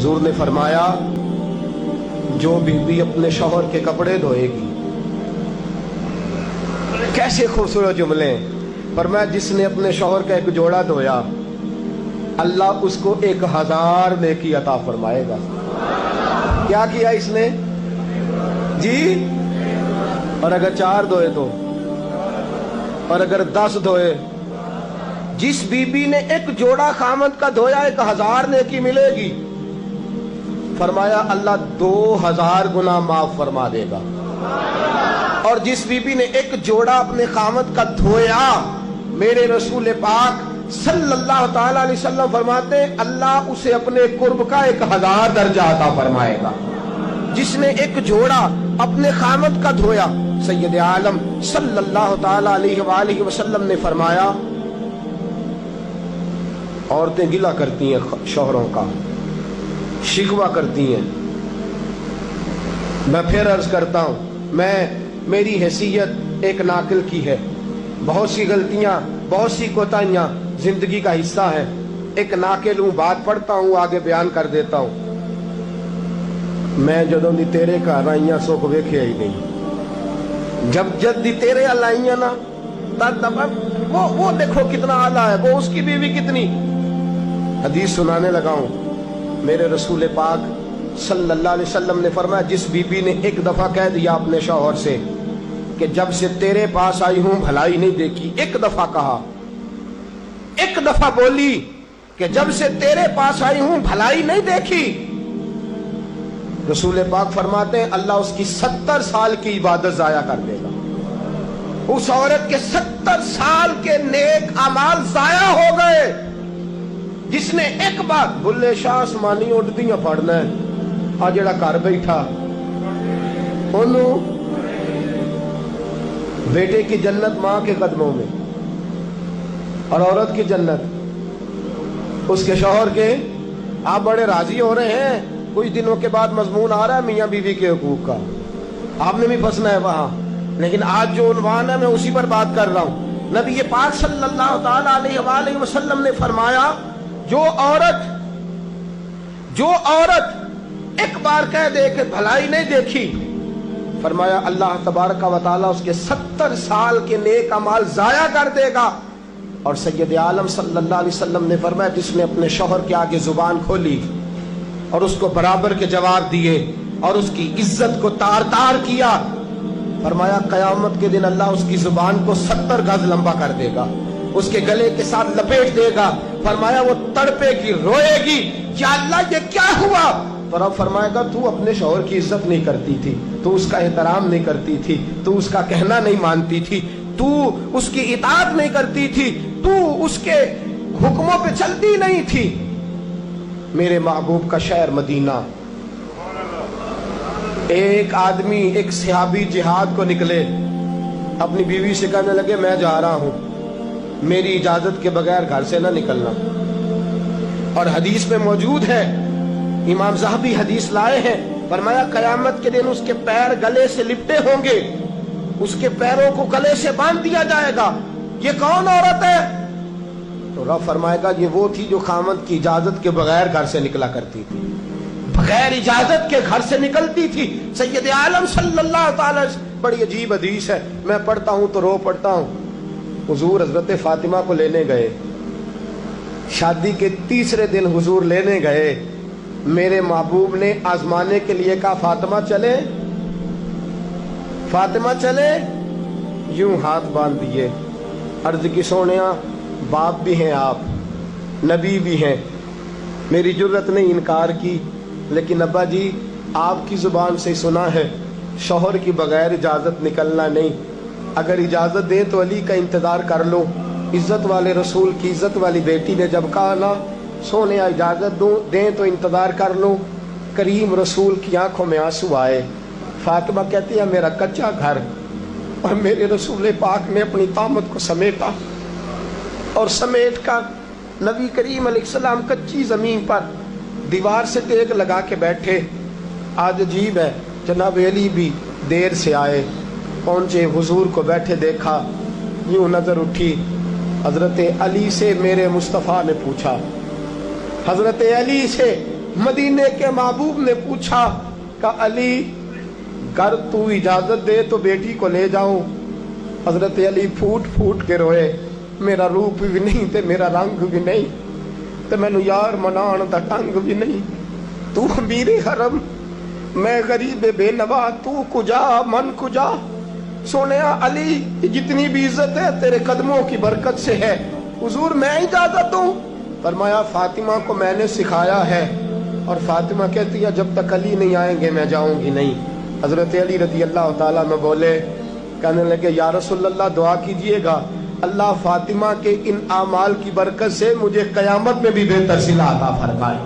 हुजूर ने फरमाया जो बीवी अपने शौहर के कपड़े धोएगी, कैसे खूबसूरत जुमले। फरमाया जिसने अपने शौहर का एक जोड़ा धोया अल्लाह उसको 1000 नेकी अता फरमाएगा। क्या किया इसने जी? और अगर 4 धोए तो, और अगर 10 धोए, जिस बीबी ने एक जोड़ा खामद का धोया 1000 नेकी मिलेगी। फरमाया अल्लाह 2000 गुना माफ फरमा देगा। और जिस बीबी ने एक जोड़ा अपने खामद का धोया, मेरे रसूल पाक सल्लल्लाहु ताला अलैहि वसल्लम फरमाते अल्लाह उसे अपने कुर्ब का 1000 दर्जा अता फरमाएगा। जिसने एक जोड़ा अपने खामद का धोया, सैयद आलम सल्लल्लाहु ताला अलैहि वसल्लम ने फरमाया औरतें गिला करती हैं शौहरों का, शिकवा करती हैं। मैं फिर अर्ज करता हूं, मेरी हैसियत एक नाकिल की है, बहुत सी गलतियां, बहुत सी कोताहियां जिंदगी का हिस्सा है। एक नाकिल हूं, बात पढ़ता हूं, आगे बयान कर देता हूं। मैं जदों दी तेरे घर आईया सुख वेख्या ही नहीं। जब दी तेरे अल आईया ना तब वो देखो कितना आला है, वो उसकी बीवी कितनी। हदीस सुनाने लगा हूं। मेरे रसूल पाक सल्लल्लाहु अलैहि वसल्लम ने फरमाया जिस बीबी ने एक दफा कह दिया अपने शौहर से कि जब से तेरे पास आई हूं भलाई नहीं देखी, एक दफा कहा, एक दफा बोली कि जब से तेरे पास आई हूं भलाई नहीं देखी, रसूल पाक फरमाते हैं अल्लाह उसकी 70 साल की इबादत जाया कर देगा। उस औरत के 70 साल के नेक अमाल जाया हो गए। जिसने एक बार बुल्ले शाह आसमानी उड़दियां पढ़ना है, आ जेड़ा घर बैठा ओनू बेटे की जन्नत मां के कदमों में, और औरत की जन्नत उसके शौहर के। आप बड़े राजी हो रहे हैं, कुछ दिनों के बाद मजमून आ रहा है मियां बीवी के हुकूक का, आपने भी फंसना है वहां। लेकिन आज जो उन्वान है मैं उसी पर बात कर रहा हूं। नबी पाक सल्लल्लाहु ताला अलैहि वसल्लम ने फरमाया जो औरत एक बार कह दे कि भलाई नहीं देखी, फरमाया अल्लाह तबारक व तआला उसके 70 साल के नेक अमाल जाया कर देगा। और सैयद आलम सल्लल्लाहु अलैहि वसल्लम ने फरमाया जिसने अपने शौहर के आगे जुबान खोली और उसको बराबर के जवाब दिए और उसकी इज्जत को तार तार किया, फरमाया कयामत के दिन अल्लाह उसकी जुबान को 70 गज लंबा कर देगा, उसके गले के साथ लपेट देगा। फरमाया वो तड़पेगी, रोएगी, या अल्लाह ये क्या हुआ? तो रब फरमाएगा तू अपने शौहर की इज्जत नहीं करती थी, तू उसका एहतराम नहीं करती थी, तू उसका कहना नहीं मानती थी, तू उसकी इताअत नहीं करती थी, तू उसके हुक्मों पे चलती नहीं थी। मेरे महबूब का शहर मदीना, एक आदमी, एक सहाबी जिहाद को निकले, अपनी बीवी से कहने लगे मैं जा रहा हूं, मेरी इजाजत के बगैर घर से ना निकलना। और हदीस में मौजूद है, इमाम ज़हबी हदीस लाए हैं, फरमाया कयामत के दिन उसके पैर गले से लिपटे होंगे, उसके पैरों को गले से बांध दिया जाएगा। ये कौन औरत है? तो रब फरमाएगा ये वो थी जो खामद की इजाजत के बगैर घर से निकला करती थी, बगैर इजाजत के घर से निकलती थी। सैयद आलम सल्लल्लाहु ताला, बड़ी अजीब हदीस है, मैं पढ़ता हूं तो रो पड़ता हूं। हुजूर हजरत फातिमा को लेने गए, शादी के 3रे दिन हुजूर लेने गए। मेरे महबूब ने आजमाने के लिए कहा फातिमा चले, फातिमा चले, यूं हाथ बांध दिए, अर्ज की सोनिया बाप भी हैं आप, नबी भी हैं। मेरी जुर्रत ने इनकार की, लेकिन अब्बा जी आपकी जुबान से सुना है शौहर की बगैर इजाजत निकलना नहीं, अगर इजाजत दे तो अली का इंतजार कर लो। इज्जत वाले रसूल की इज्जत वाली बेटी ने जब कहा ना सोने इजाजत दो दें तो इंतजार कर लो, करीम रसूल की आंखों में आंसू आए। फातिमा कहती है मेरा कच्चा घर, और मेरे रसूल पाक ने अपनी तामत को समेटा, और समेट कर नबी करीम अलैहिस्सलाम कच्ची जमीन पर दीवार से टेक लगा के बैठे। आज अजीब है, जनाब अली भी देर से आए, पहुंचे, हुजूर को बैठे देखा, यूं नजर उठी, हजरत अली से मेरे मुस्तफ़ा ने पूछा, हजरत अली से मदीने के महबूब ने पूछा कि अली कर तू इजाजत दे तो बेटी को ले जाऊं। हजरत अली फूट फूट के रोए, मेरा रूप भी नहीं ते मेरा रंग भी नहीं ते मैनू यार मनान दा ढंग भी नहीं। तू अमीरे हरम, मैं गरीब बेनवा, तू कुजा मन कुजा। सोने अली जितनी भी इज्जत है तेरे कदमों की बरकत से है, हुजूर मैं इजाजत दूं। फरमाया फातिमा को मैंने सिखाया है, और फातिमा कहती है जब तक अली नहीं आएंगे मैं जाऊंगी नहीं। हजरत अली रजी अल्लाह ताला में बोले, कहने लगे या रसूलल्लाह दुआ कीजिएगा अल्लाह फातिमा के इन आमाल की बरकत से मुझे कयामत में भी बेहतर सिला अता फरमाए।